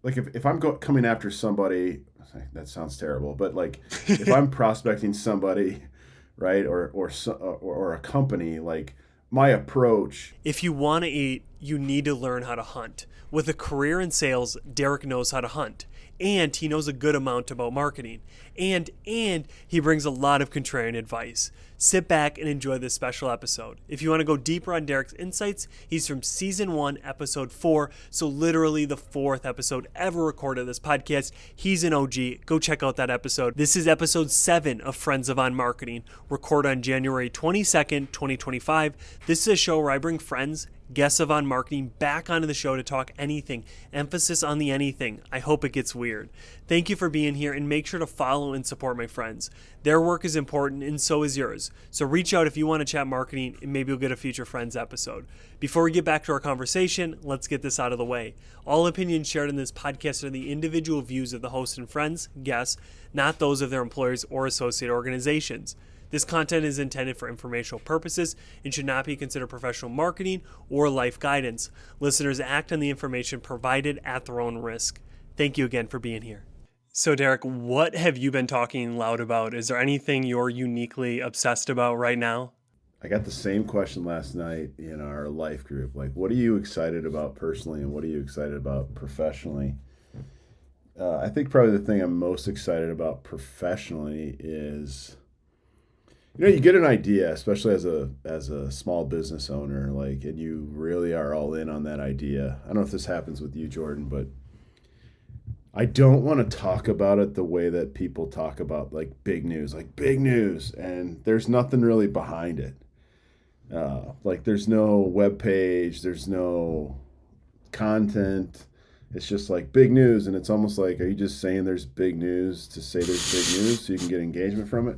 like if I'm coming after somebody, that sounds terrible, but like if I'm prospecting somebody, right, or a company, like my approach. If you want to eat, you need to learn how to hunt. With a career in sales, Derek knows how to hunt. And he knows a good amount about marketing. And he brings a lot of contrarian advice. Sit back and enjoy this special episode. If you want to go deeper on Derek's insights, he's from season 1, episode 4, so literally the 4th episode ever recorded of this podcast. He's an OG. Go check out that episode. This is episode 7 of Friends of On Marketing, recorded on January 22nd, 2025. This is a show where I bring friends, guests of On Marketing back onto the show to talk anything. Emphasis on the anything. I hope it gets weird. Thank you for being here, and make sure to follow and support my friends. Their work is important, and so is yours. So reach out if you want to chat marketing, and maybe you'll get a future Friends episode. Before we get back to our conversation, let's get this out of the way. All opinions shared in this podcast are the individual views of the host and friends, guests, not those of their employers or associate organizations. This content is intended for informational purposes and should not be considered professional marketing or life guidance. Listeners act on the information provided at their own risk. Thank you again for being here. So, Derek, what have you been talking loud about? Is there anything you're uniquely obsessed about right now? I got the same question last night in our life group. Like, what are you excited about personally, and what are you excited about professionally? I think probably the thing I'm most excited about professionally is, you get an idea, especially as a small business owner, like, and you really are all in on that idea. I don't know if this happens with you, Jordan, but I don't want to talk about it the way that people talk about like big news, and there's nothing really behind it. Like there's no web page, there's no content. It's just like big news, and it's almost like, are you just saying there's big news to say there's big news so you can get engagement from it?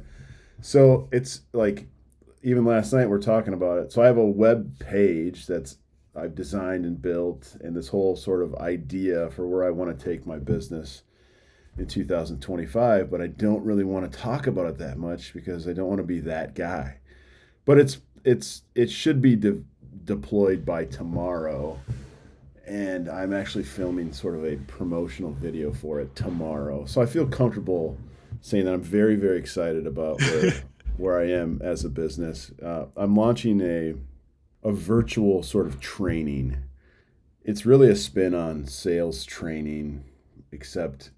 So it's like, even last night we're talking about it. So I have a web page that's I've designed and built, and this whole sort of idea for where I want to take my business in 2025, but I don't really want to talk about it that much because I don't want to be that guy. But it should be deployed by tomorrow, and I'm actually filming sort of a promotional video for it tomorrow. So I feel comfortable saying that I'm very, very excited about where I am as a business. I'm launching a virtual sort of training. It's really a spin on sales training, except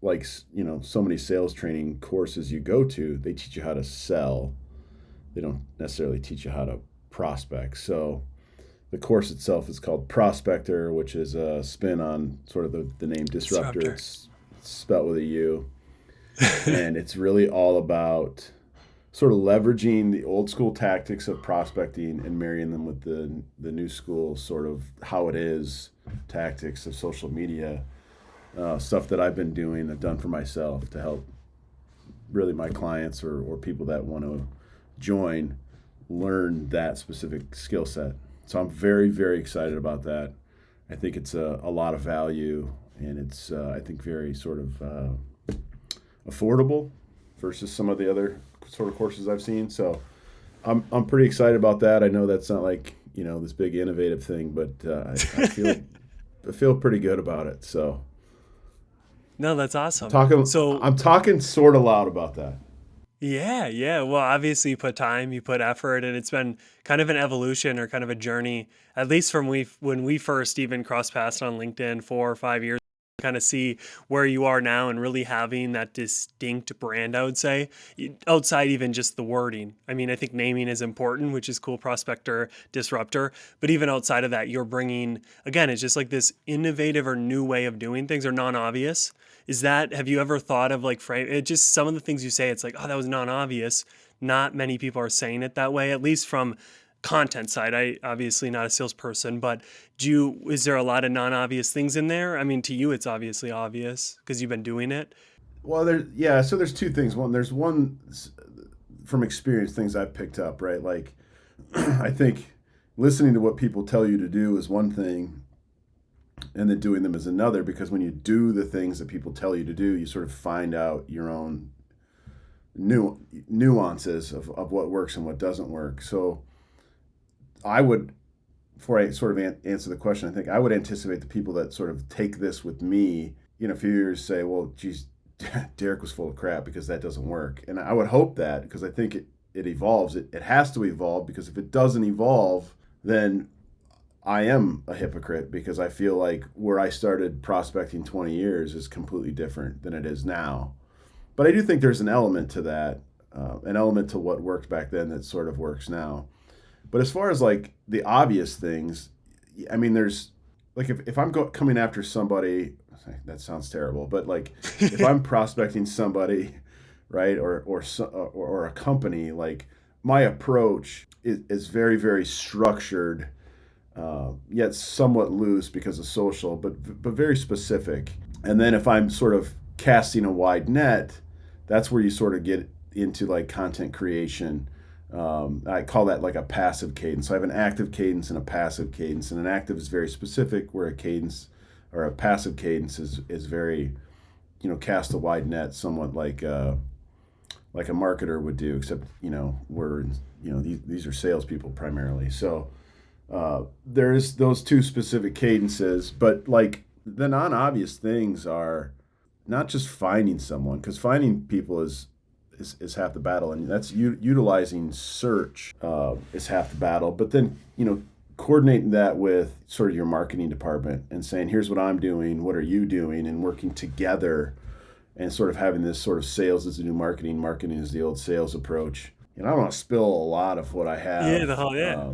like, so many sales training courses you go to, they teach you how to sell. They don't necessarily teach you how to prospect. So the course itself is called Prospector, which is a spin on sort of the name Disruptor. Disruptor. It's spelled with a U. And it's really all about sort of leveraging the old school tactics of prospecting and marrying them with the new school sort of how it is tactics of social media, stuff that I've been doing, I've done for myself to help really my clients or people that want to join learn that specific skill set. So I'm very, very excited about that. I think it's a lot of value, and it's I think very sort of affordable versus some of the other sort of courses I've seen. So I'm pretty excited about that. I know that's not like this big innovative thing, but I feel pretty good about it. So No, that's awesome. talking So, I'm talking sort of loud about that. yeah, yeah. Well, obviously you put time, you put effort, and it's been kind of an evolution or kind of a journey, at least from when we first even crossed paths on LinkedIn 4 or 5 years, kind of see where you are now and really having that distinct brand, I would say, outside even just the wording. I mean, I think naming is important, which is cool, prospector, disruptor, but even outside of that, you're bringing, again, it's just like this innovative or new way of doing things or non-obvious. Have you ever thought of like frame it, just some of the things you say, it's like, oh, that was non-obvious. Not many people are saying it that way, at least from content side. I obviously not a salesperson, but is there a lot of non-obvious things in there? I mean, to you, it's obviously obvious because you've been doing it. Well, so there's two things. There's one from experience, things I've picked up, right? Like, I think listening to what people tell you to do is one thing, and then doing them is another, because when you do the things that people tell you to do, you sort of find out your own nuances of what works and what doesn't work. So I would before I sort of answer the question, I think I would anticipate the people that sort of take this with me, a few years say, well, geez, Derek was full of crap because that doesn't work. And I would hope that because I think it evolves. It has to evolve because if it doesn't evolve, then I am a hypocrite because I feel like where I started prospecting 20 years is completely different than it is now. But I do think there's an element to that, an element to what worked back then that sort of works now. But as far as like the obvious things, I mean, there's like if I'm coming after somebody, that sounds terrible, but like if I'm prospecting somebody, right, or a company, like my approach is very very structured, yet somewhat loose because of social, but very specific. And then if I'm sort of casting a wide net, that's where you sort of get into like content creation. I call that like a passive cadence. So I have an active cadence and a passive cadence, and an active is very specific, where a cadence or a passive cadence is very, cast a wide net, somewhat like a marketer would do, except these are salespeople primarily. So there's those two specific cadences, but like the non-obvious things are not just finding someone, because finding people is half the battle, and that's utilizing search is half the battle. But then coordinating that with sort of your marketing department and saying, here's what I'm doing, what are you doing, and working together and sort of having this sort of sales is the new marketing, marketing is the old sales approach. And I don't want to spill a lot of what I have. Yeah, the whole yeah.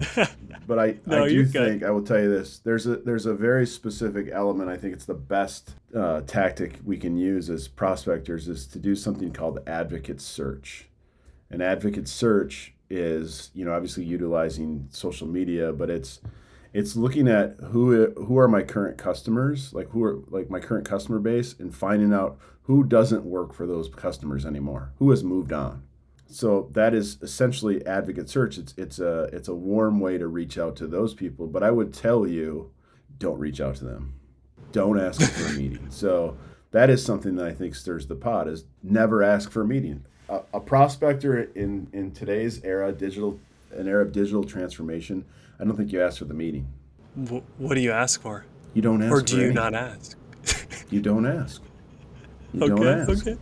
But I No, do you're think good. I will tell you this. There's a very specific element. I think it's the best tactic we can use as prospectors is to do something called advocate search. An advocate search is obviously utilizing social media, but it's looking at who are my current customers, like who are like my current customer base, and finding out who doesn't work for those customers anymore, who has moved on. So that is essentially advocate search. It's a warm way to reach out to those people. But I would tell you, don't reach out to them. Don't ask them for a meeting. So that is something that I think stirs the pot: is never ask for a meeting. A prospector in today's era, an era of digital transformation, I don't think you ask for the meeting. What do you ask for? You don't Or ask do for you anything. not ask? You don't ask. You don't Okay, ask. okay.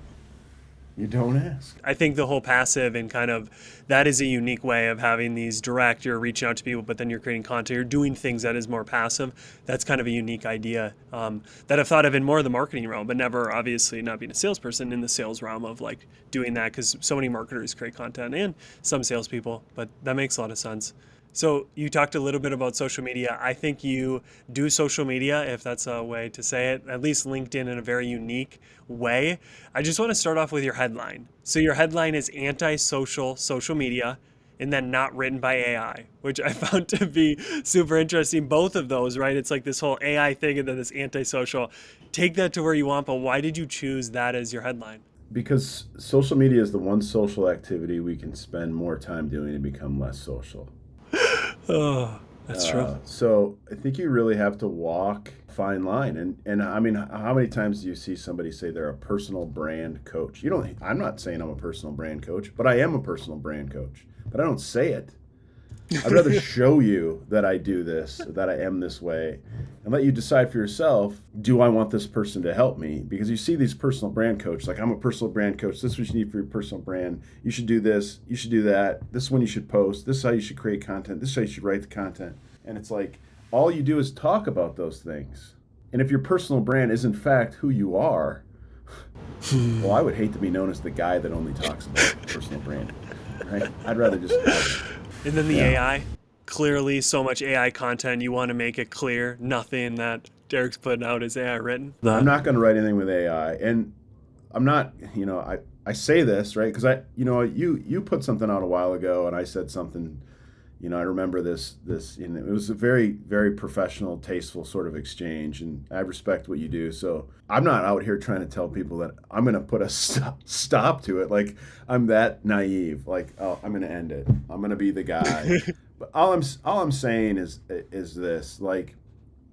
You don't ask. I think the whole passive and kind of that is a unique way of having these direct, you're reaching out to people, but then you're creating content, you're doing things that is more passive. That's kind of a unique idea that I've thought of in more of the marketing realm, but never obviously not being a salesperson in the sales realm of like doing that because so many marketers create content and some salespeople, but that makes a lot of sense. So you talked a little bit about social media. I think you do social media, if that's a way to say it, at least LinkedIn in a very unique way. I just want to start off with your headline. So your headline is anti-social social media and then not written by AI, which I found to be super interesting. Both of those, right? It's like this whole AI thing and then this anti-social. Take that to where you want, but why did you choose that as your headline? Because social media is the one social activity we can spend more time doing and become less social. Oh, that's true. So I think you really have to walk a fine line. And I mean, how many times do you see somebody say they're a personal brand coach? I'm not saying I'm a personal brand coach, but I am a personal brand coach. But I don't say it. I'd rather show you that I do this, that I am this way, and let you decide for yourself, do I want this person to help me? Because you see these personal brand coaches, like I'm a personal brand coach, this is what you need for your personal brand. You should do this, you should do that, this is when you should post, this is how you should create content, this is how you should write the content. And it's like, all you do is talk about those things. And if your personal brand is in fact who you are, well, I would hate to be known as the guy that only talks about personal brand, right? I'd rather just have it. And then the Yeah. AI, clearly so much AI content, you want to make it clear, nothing that Derek's putting out is AI written. I'm not going to write anything with AI, and I'm not. I say this right because you put something out a while ago, and I said something. I remember this. It was a very very professional, tasteful sort of exchange, and I respect what you do. So I'm not out here trying to tell people that I'm going to put a stop to it. Like I'm that naive. Like, oh, I'm going to end it. I'm going to be the guy. But all I'm saying is this, like,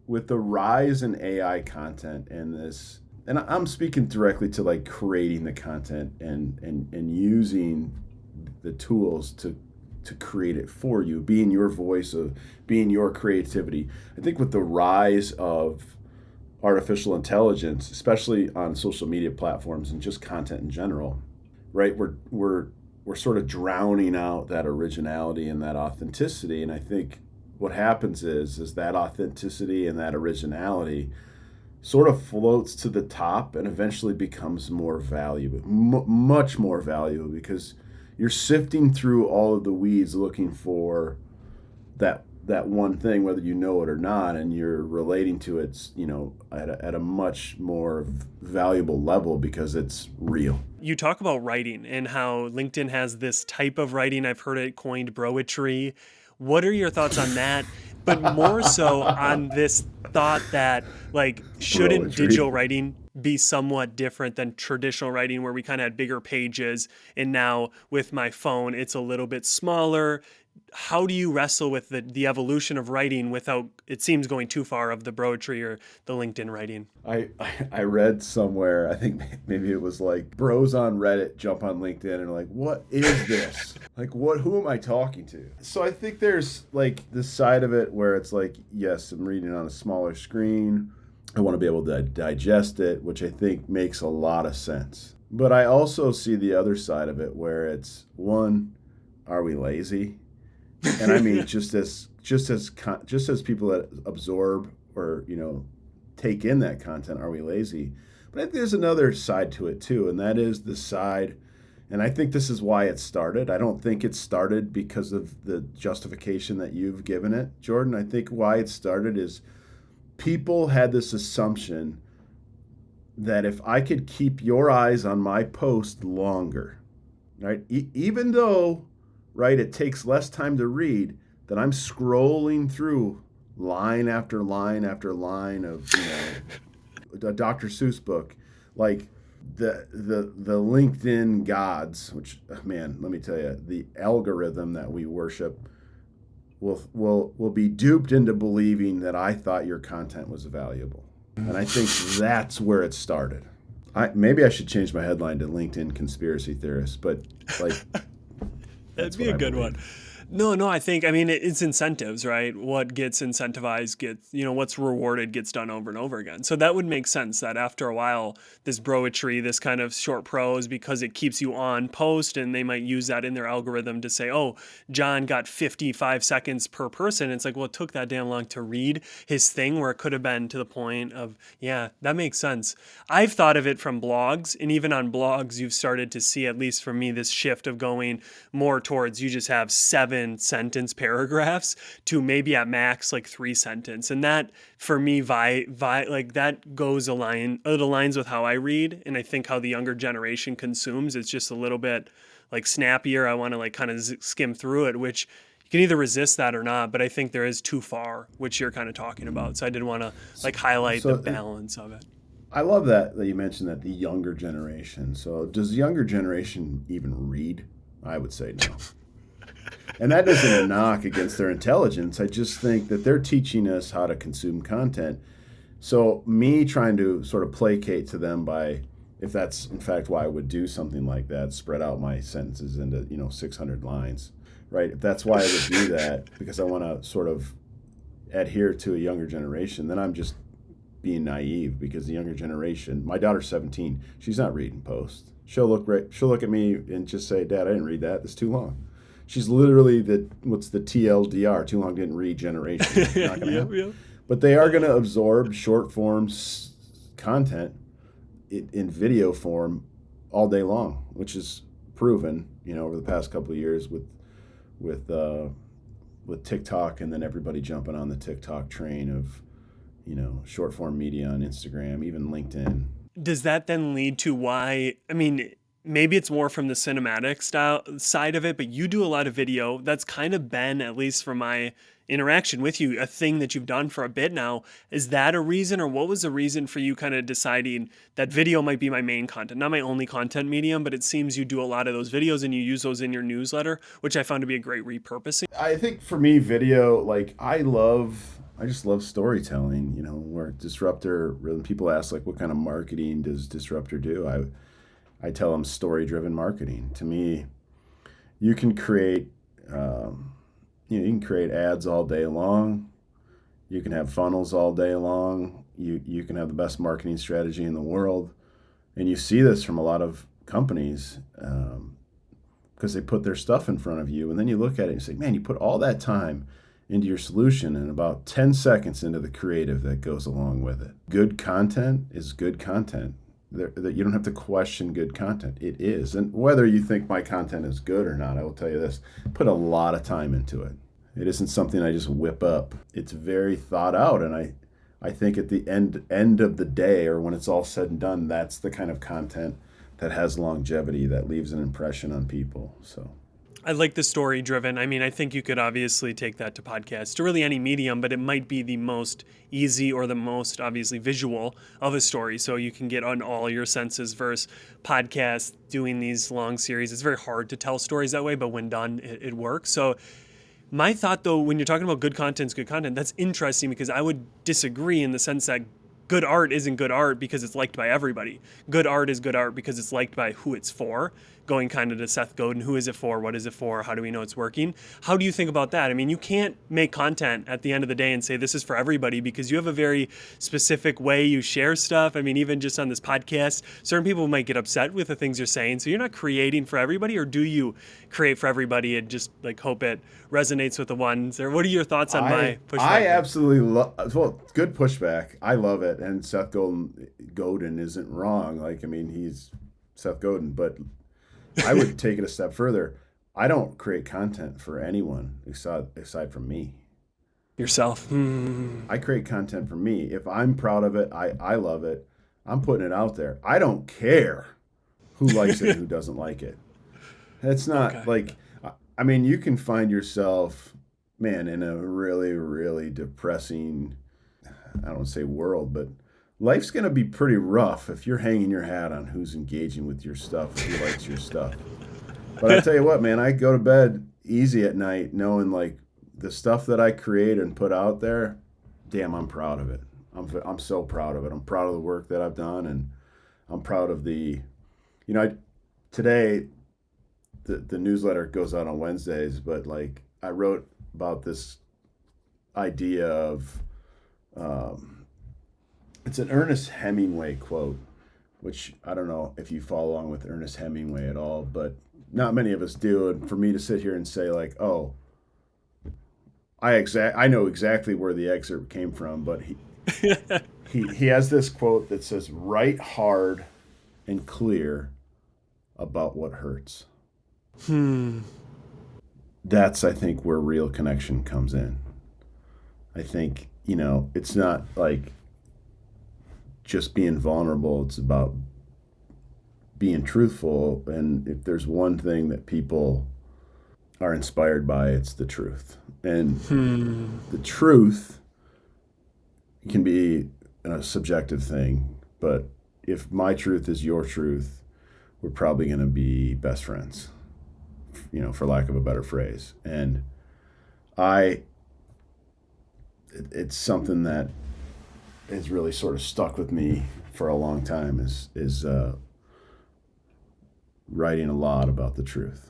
with the rise in AI content and this, and I'm speaking directly to like creating the content and using the tools to to create it for you, being your voice, of being your creativity. I think with the rise of artificial intelligence, especially on social media platforms and just content in general, right? We're sort of drowning out that originality and that authenticity. And I think what happens is that authenticity and that originality sort of floats to the top and eventually becomes more valuable, much more valuable, because you're sifting through all of the weeds looking for that one thing, whether you know it or not, and you're relating to it, at a much more valuable level because it's real. You talk about writing and how LinkedIn has this type of writing. I've heard it coined broetry. What are your thoughts on that? But more so on this thought that, like, shouldn't Broetry. digital writing be somewhat different than traditional writing, where we kind of had bigger pages, and now with my phone it's a little bit smaller? How do you wrestle with the evolution of writing without, it seems, going too far of the broetry or the LinkedIn writing? I read somewhere, I think maybe it was like bros on Reddit jump on LinkedIn and are like, what is this? Like, who am I talking to? So I think there's like this side of it where it's like, yes, I'm reading on a smaller screen. I want to be able to digest it, which I think makes a lot of sense. But I also see the other side of it where it's, one, are we lazy? And I mean, just as people that absorb or take in that content, are we lazy? But I think there's another side to it too, and that is the side. And I think this is why it started. I don't think it started because of the justification that you've given it, Jordan. I think why it started is people had this assumption that if I could keep your eyes on my post longer, right, even though, right, it takes less time to read, that I'm scrolling through line after line after line of a Dr. Seuss book, like the LinkedIn gods, which, man, let me tell you, the algorithm that we worship will be duped into believing that I thought your content was valuable. And I think that's where it started. Maybe I should change my headline to LinkedIn conspiracy theorist, but like, That'd be a good one. No, I think, I mean, it's incentives, right? What gets incentivized gets, what's rewarded gets done over and over again. So that would make sense that after a while, this broetry, this kind of short prose, because it keeps you on post, and they might use that in their algorithm to say, oh, John got 55 seconds per person. It's like, well, it took that damn long to read his thing, where it could have been to the point of, yeah, that makes sense. I've thought of it from blogs, and even on blogs, you've started to see, at least for me, this shift of going more towards, you just have 7-sentence paragraphs to maybe at max like 3-sentence, and that for me like that it aligns with how I read, and I think how the younger generation consumes. It's just a little bit like snappier. I want to like kind of skim through it, which you can either resist that or not, but I think there is too far, which you're kind of talking about. So I did want to like highlight the balance of it. I love that you mentioned that, the younger generation. So does the younger generation even read? I would say no. And that isn't a knock against their intelligence. I just think that they're teaching us how to consume content. So me trying to sort of placate to them by, if that's in fact why I would do something like that, spread out my sentences into 600 lines, right? If that's why I would do that, because I want to sort of adhere to a younger generation, then I'm just being naive, because the younger generation, my daughter's 17, she's not reading posts. She'll look at me and just say, Dad, I didn't read that. It's too long. She's literally what's the TLDR, too long didn't read generation. Not gonna happen. Yep. But they are going to absorb short form content in video form all day long, which is proven, over the past couple of years with TikTok, and then everybody jumping on the TikTok train of, short form media on Instagram, even LinkedIn. Does that then lead to why, I mean, maybe it's more from the cinematic style side of it, but you do a lot of video. That's kind of been, at least from my interaction with you, a thing that you've done for a bit now. Is that a reason, or what was the reason for you kind of deciding that video might be my main content, not my only content medium, but it seems you do a lot of those videos and you use those in your newsletter, which I found to be a great repurposing? I think for me, video, like I just love storytelling, where Disruptor, when people ask like, what kind of marketing does Disruptor do? I tell them story-driven marketing. To me, you can create You can create ads all day long. You can have funnels all day long. You can have the best marketing strategy in the world. And you see this from a lot of companies because they put their stuff in front of you. And then you look at it and say, man, you put all that time into your solution and about 10 seconds into the creative that goes along with it. Good content is good content. You don't have to question good content. It is. And whether you think my content is good or not, I will tell you this, put a lot of time into it. It isn't something I just whip up. It's very thought out. And I think at the end of the day, or when it's all said and done, that's the kind of content that has longevity, that leaves an impression on people. So I like the story driven. I mean, I think you could obviously take that to podcasts, to really any medium, but it might be the most easy or the most obviously visual of a story. So you can get on all your senses versus podcasts doing these long series. It's very hard to tell stories that way, but when done, it works. So my thought though, when you're talking about good content is good content, that's interesting because I would disagree in the sense that good art isn't good art because it's liked by everybody. Good art is good art because it's liked by who it's for. Going kind of to Seth Godin, who is it for? What is it for? How do we know it's working? How do you think about that? I mean, you can't make content at the end of the day and say this is for everybody because you have a very specific way you share stuff. I mean, even just on this podcast, certain people might get upset with the things you're saying. So you're not creating for everybody, or do you create for everybody and just like hope it resonates with the ones? Or what are your thoughts on my pushback? I absolutely love, well, good pushback. I love it. And Seth Godin isn't wrong. Like, I mean, he's Seth Godin, but I would take it a step further. I don't create content for anyone aside from me. Yourself. I create content for me. If I'm proud of it, I love it. I'm putting it out there. I don't care who likes it and who doesn't like it. It's not Okay. like, I mean, you can find yourself, man, in a really, really depressing, I don't want to say world, but life's going to be pretty rough if you're hanging your hat on who's engaging with your stuff, who likes your stuff. But I tell you what, man, I go to bed easy at night knowing like the stuff that I create and put out there, damn, I'm proud of it. I'm so proud of it. I'm proud of the work that I've done, and I'm proud of today the newsletter goes out on Wednesdays, but like I wrote about this idea of, it's an Ernest Hemingway quote, which I don't know if you follow along with Ernest Hemingway at all, but not many of us do. And for me to sit here and say like, oh, I know exactly where the excerpt came from, but he has this quote that says, "Write hard and clear about what hurts." That's, I think, where real connection comes in. I think, it's not like just being vulnerable. It's about being truthful. And if there's one thing that people are inspired by, it's the truth. And the truth can be a subjective thing, but if my truth is your truth, we're probably going to be best friends, for lack of a better phrase. And it's something that has really sort of stuck with me for a long time is writing a lot about the truth.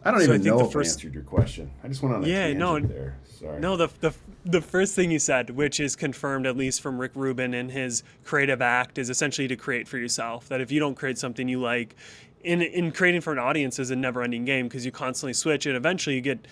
I don't even know if I answered your question. I just went on a tangent there. Sorry. No, the first thing you said, which is confirmed at least from Rick Rubin in his creative act, is essentially to create for yourself. That if you don't create something you like, in creating for an audience is a never-ending game because you constantly switch, and eventually you get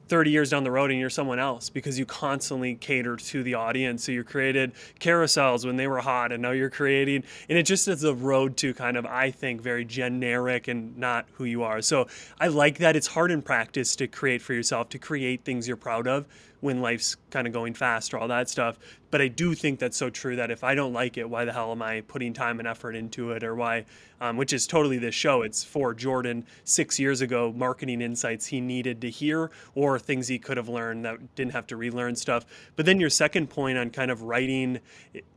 30 years down the road and you're someone else because you constantly cater to the audience. So you created carousels when they were hot, and now you're creating, and it just is a road to kind of, I think, very generic and not who you are. So I like that. It's hard in practice to create for yourself, to create things you're proud of when life's kind of going fast or all that stuff. But I do think that's so true that if I don't like it, why the hell am I putting time and effort into it? Or why, which is totally this show. It's for Jordan 6 years ago, marketing insights he needed to hear or things he could have learned that didn't have to relearn stuff. But then your second point on kind of writing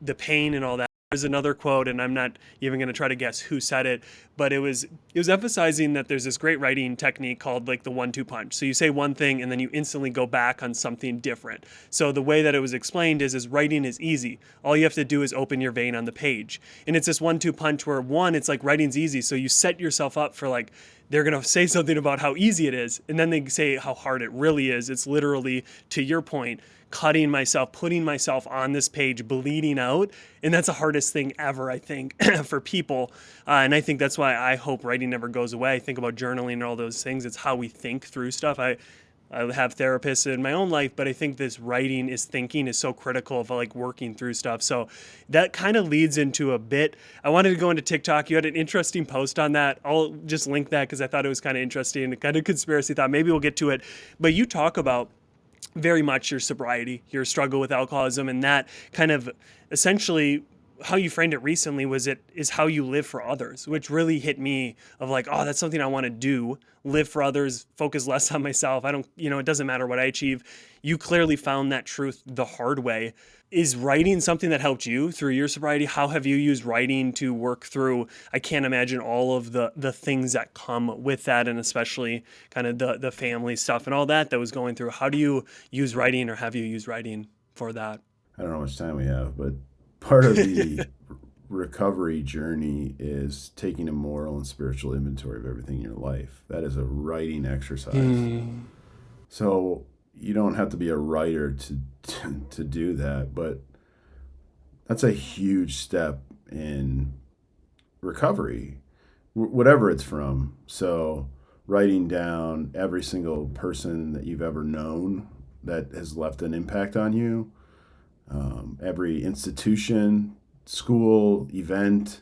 the pain and all that. There's another quote, and I'm not even going to try to guess who said it, but it was emphasizing that there's this great writing technique called like the 1-2 punch. So you say one thing and then you instantly go back on something different. So the way that it was explained is writing is easy. All you have to do is open your vein on the page. And it's this 1-2 punch where one, it's like writing's easy. So you set yourself up for like they're going to say something about how easy it is. And then they say how hard it really is. It's literally, to your point, cutting myself, putting myself on this page, bleeding out. And that's the hardest thing ever, I think, for people. And I think that's why I hope writing never goes away. I think about journaling and all those things. It's how we think through stuff. I have therapists in my own life, but I think this writing is thinking is so critical of like working through stuff. So that kind of leads into a bit. I wanted to go into TikTok. You had an interesting post on that. I'll just link that because I thought it was kind of interesting, kind of conspiracy thought. Maybe we'll get to it. But you talk about very much your sobriety, your struggle with alcoholism, and that kind of essentially how you framed it recently is how you live for others, which really hit me of like, oh, that's something I want to do, live for others, focus less on myself. I don't, it doesn't matter what I achieve. You clearly found that truth the hard way. Is writing something that helped you through your sobriety? How have you used writing to work through, I can't imagine all of the things that come with that, and especially kind of the family stuff and all that was going through. How do you use writing, or have you used writing for that? I don't know how much time we have, but part of the recovery journey is taking a moral and spiritual inventory of everything in your life. That is a writing exercise. So you don't have to be a writer to do that, but that's a huge step in recovery, whatever it's from. So writing down every single person that you've ever known that has left an impact on you, every institution, school, event,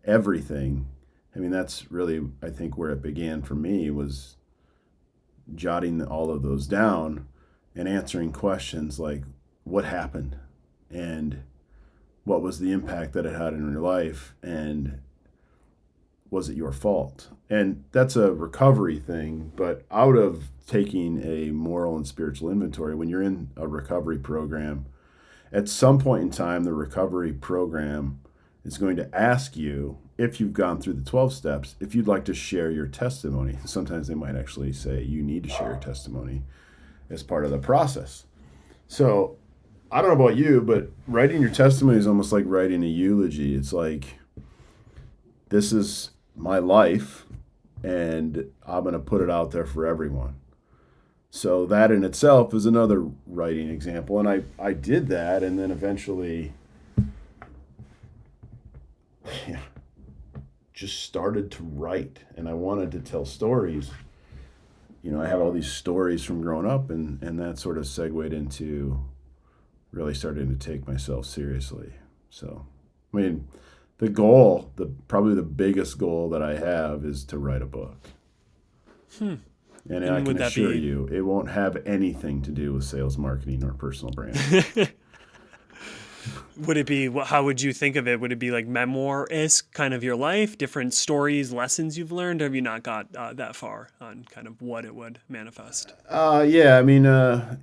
everything. I mean, that's really, I think, where it began for me, was jotting all of those down and answering questions like, what happened? And what was the impact that it had in your life? And was it your fault? And that's a recovery thing, but out of taking a moral and spiritual inventory, when you're in a recovery program, at some point in time, the recovery program is going to ask you, if you've gone through the 12 steps, if you'd like to share your testimony. Sometimes they might actually say you need to share your testimony as part of the process. So I don't know about you, but writing your testimony is almost like writing a eulogy. It's like, this is my life, and I'm going to put it out there for everyone. So that in itself is another writing example. And I did that, and then eventually just started to write, and I wanted to tell stories. I have all these stories from growing up, and that sort of segued into really starting to take myself seriously. So, I mean, the goal, probably the biggest goal that I have, is to write a book. And I can assure you, it won't have anything to do with sales, marketing, or personal branding. Would it be, how would you think of it? Would it be like memoir-esque, kind of your life, different stories, lessons you've learned? Or have you not got that far on kind of what it would manifest? Yeah, I mean,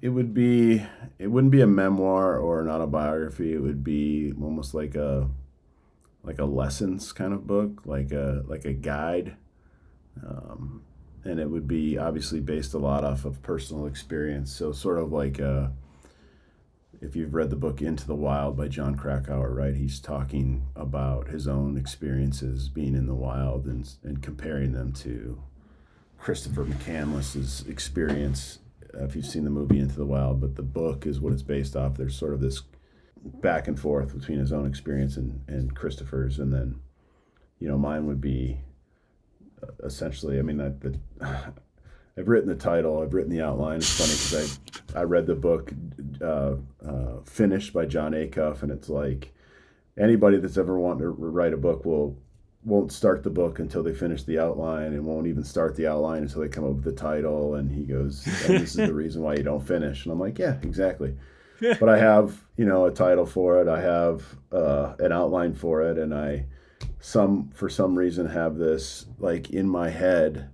it wouldn't be a memoir or an autobiography. It would be almost like a lessons kind of book, like a guide. And it would be obviously based a lot off of personal experience. So sort of like if you've read the book Into the Wild by John Krakauer, right? He's talking about his own experiences being in the wild and comparing them to Christopher McCandless's experience. If you've seen the movie Into the Wild, but the book is what it's based off. There's sort of this back and forth between his own experience and Christopher's, and then, mine would be essentially, I mean, I've written the title, I've written the outline. It's funny because I read the book Finished by John Acuff, and it's like, anybody that's ever wanted to write a book won't start the book until they finish the outline, and won't even start the outline until they come up with the title. And he goes, and this is the reason why you don't finish. And I'm like, yeah, exactly. But I have, a title for it. I have an outline for it, and for some reason have this like in my head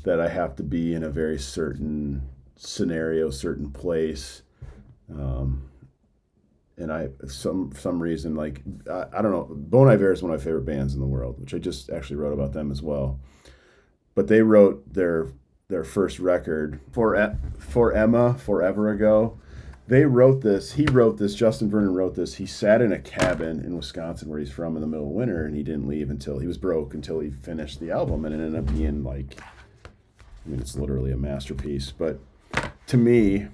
that I have to be in a very certain scenario, certain place. And some reason, like, I don't know, Bon Iver is one of my favorite bands in the world, which I just actually wrote about them as well. But they wrote their first record for Emma forever ago. They wrote this. He wrote this. Justin Vernon wrote this. He sat in a cabin in Wisconsin, where he's from, in the middle of winter, and he didn't leave until he was broke until he finished the album, and it ended up being like, I mean, it's literally a masterpiece. But to me,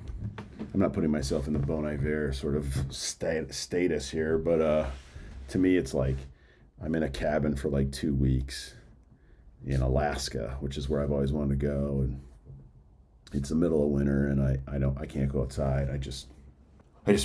I'm not putting myself in the Bon Iver sort of status here, but to me, it's like I'm in a cabin for like 2 weeks in Alaska, which is where I've always wanted to go, and it's the middle of winter, and I can't go outside. I just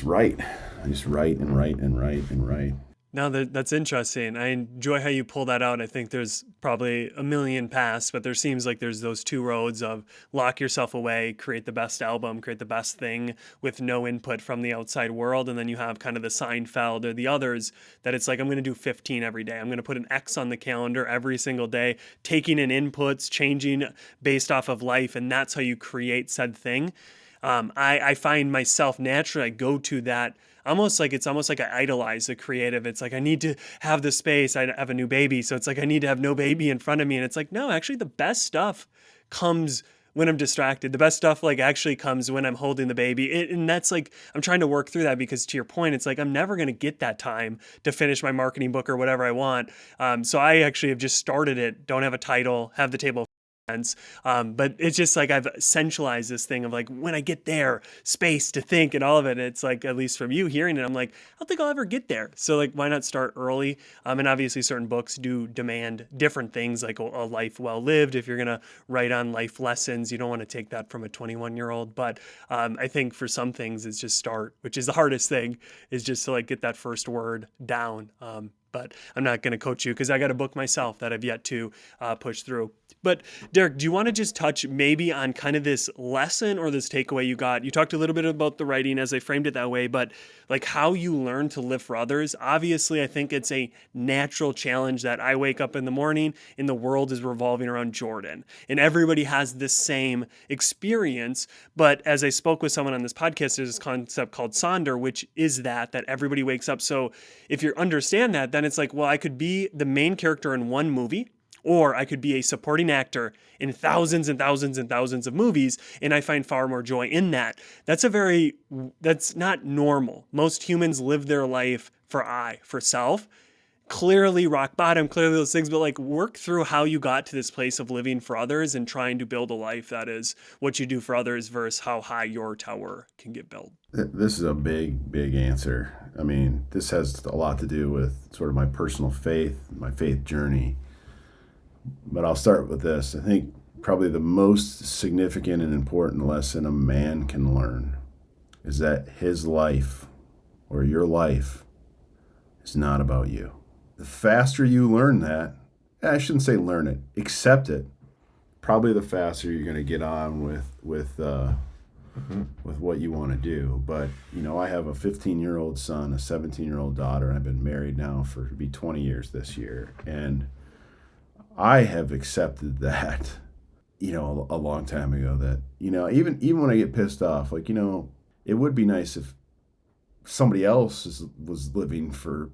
write. I just write and write and write and write. Now that's interesting. I enjoy how you pull that out. I think there's probably a million paths, but there seems like there's those two roads of lock yourself away, create the best album, create the best thing with no input from the outside world. And then you have kind of the Seinfeld or the others that it's like, I'm going to do 15 every day. I'm going to put an X on the calendar every single day, taking in inputs, changing based off of life. And that's how you create said thing. I find myself naturally, I go to that it's almost like I idolize the creative. It's like, I need to have the space. I have a new baby. So it's like, I need to have no baby in front of me. And it's like, no, actually the best stuff comes when I'm distracted. The best stuff like actually comes when I'm holding the baby. And that's like, I'm trying to work through that, because to your point, it's like, I'm never going to get that time to finish my marketing book or whatever I want. So I actually have just started it. Don't have a title, have the table. But it's just like I've essentialized this thing of like, when I get there, space to think and all of it. It's like, at least from you hearing it, I'm like, I don't think I'll ever get there. So like, why not start early? And obviously certain books do demand different things, like a life well lived. If you're going to write on life lessons, you don't want to take that from a 21-year-old. But I think for some things, it's just start, which is the hardest thing, is just to like get that first word down. But I'm not going to coach you, because I got a book myself that I've yet to push through. But Derek, do you want to just touch maybe on kind of this lesson or this takeaway you got? You talked a little bit about the writing, as I framed it that way, but like how you learn to live for others. Obviously, I think it's a natural challenge that I wake up in the morning and the world is revolving around Jordan, and everybody has this same experience. But as I spoke with someone on this podcast, there's this concept called Sonder, which is that everybody wakes up. So if you understand that, then it's like, well, I could be the main character in one movie, or I could be a supporting actor in thousands and thousands and thousands of movies, and I find far more joy in that. That's not normal. Most humans live their life for self. Clearly rock bottom, clearly those things, but like work through how you got to this place of living for others and trying to build a life that is what you do for others versus how high your tower can get built. This is a big answer. I mean, this has a lot to do with sort of my personal faith, my faith journey. But I'll start with this. I think probably the most significant and important lesson a man can learn is that his life, or your life, is not about you. The faster you learn that, I shouldn't say learn it, accept it, probably the faster you're going to get on with what you want to do. But, you know, I have a 15-year-old son, a 17-year-old daughter, and I've been married now for it'll be 20 years this year. And I have accepted that, you know, a long time ago, that, you know, even when I get pissed off, like, you know, it would be nice if somebody else was living for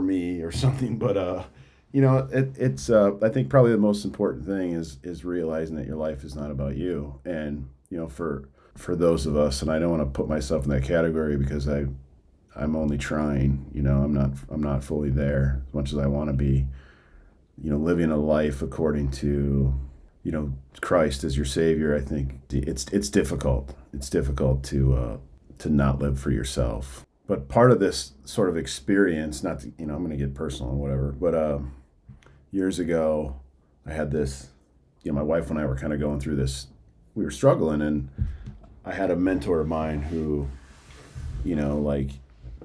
me or something. But, you know, it's I think probably the most important thing is realizing that your life is not about you. And, you know, for those of us, and I don't want to put myself in that category, because I'm only trying, you know, I'm not fully there as much as I want to be. You know, living a life according to, you know, Christ as your Savior, I think it's difficult. It's difficult to not live for yourself. But part of this sort of experience, not to, you know, I'm going to get personal and whatever, but years ago, I had this, you know, my wife and I were kind of going through this, we were struggling, and I had a mentor of mine who, you know, like,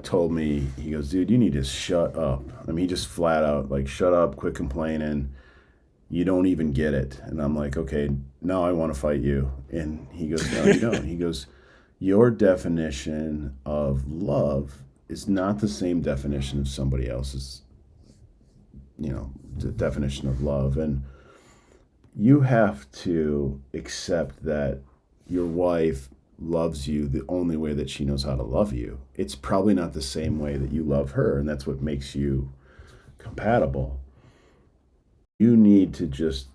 told me, he goes, dude, you need to shut up. I mean, he just flat out like, shut up, quit complaining. You don't even get it. And I'm like, okay, now I want to fight you. And he goes, no, you don't. He goes, your definition of love is not the same definition of somebody else's, you know, the definition of love. And you have to accept that your wife loves you the only way that she knows how to love you. It's probably not the same way that you love her, and that's what makes you compatible. You need to just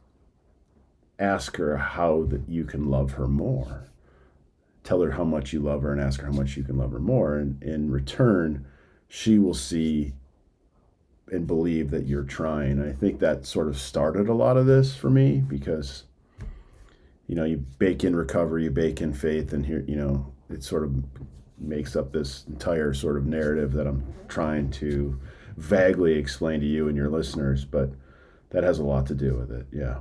ask her how that you can love her more. tell her how much you love her and ask her how much you can love her more. And in return, she will see and believe that you're trying. And I think that sort of started a lot of this for me because, you bake in recovery, you bake in faith, and here, it sort of makes up this entire sort of narrative that I'm trying to vaguely explain to you and your listeners, but that has a lot to do with it. Yeah.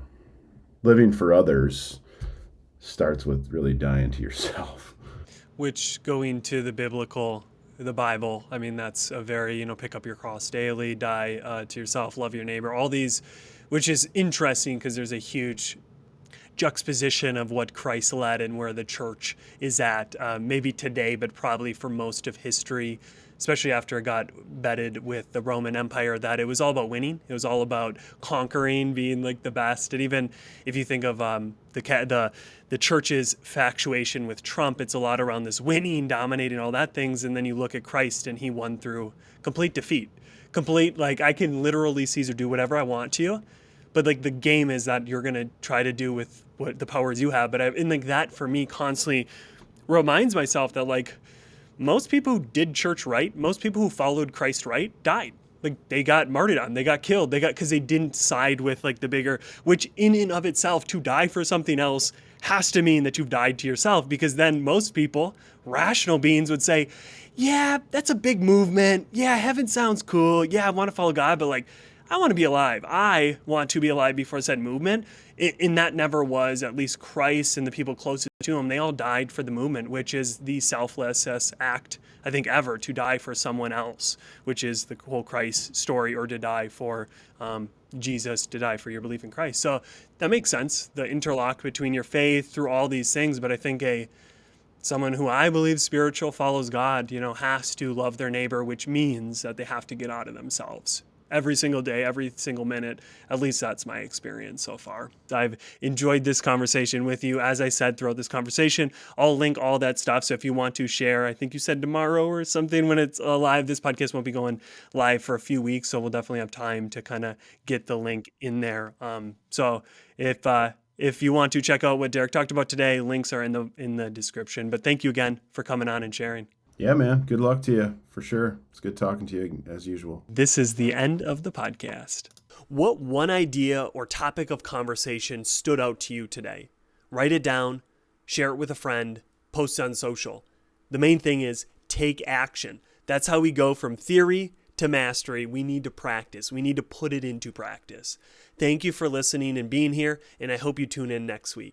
Living for others starts with really dying to yourself. Which, going to the Bible, I mean, that's a very, pick up your cross daily, die to yourself, love your neighbor, all these, which is interesting because there's a huge juxtaposition of what Christ led and where the church is at, maybe today, but probably for most of history, especially after it got bedded with the Roman Empire, that it was all about winning. It was all about conquering, being like the best. And even if you think of the church's factuation with Trump, it's a lot around this winning, dominating, all that things. And then you look at Christ and he won through complete defeat. Like, I can literally, Caesar, do whatever I want to you. But like the game is that you're going to try to do with what the powers you have. And like that for me constantly reminds myself that like most people who did church right, most people who followed Christ right died. Like they got martyrdom, they got killed, because they didn't side with like the bigger, which in and of itself, to die for something else has to mean that you've died to yourself, because then most people, rational beings, would say, yeah, that's a big movement. Yeah, heaven sounds cool. Yeah, I want to follow God, but like, I want to be alive. I want to be alive before said movement. And that never was, at least Christ and the people closest to him, they all died for the movement, which is the selflessest act, I think, ever, to die for someone else, which is the whole Christ story, or to die for Jesus, to die for your belief in Christ. So that makes sense, the interlock between your faith through all these things. But I think someone who I believe spiritual follows God, has to love their neighbor, which means that they have to get out of themselves. Every single day, every single minute. At least that's my experience so far. I've enjoyed this conversation with you. As I said throughout this conversation, I'll link all that stuff. So if you want to share, I think you said tomorrow or something when it's live. This podcast won't be going live for a few weeks, so we'll definitely have time to kind of get the link in there. So if you want to check out what Derek talked about today, links are in the description. But thank you again for coming on and sharing. Yeah, man. Good luck to you, for sure. It's good talking to you, as usual. This is the end of the podcast. What one idea or topic of conversation stood out to you today? Write it down, share it with a friend, post it on social. The main thing is take action. That's how we go from theory to mastery. We need to practice. We need to put it into practice. Thank you for listening and being here, and I hope you tune in next week.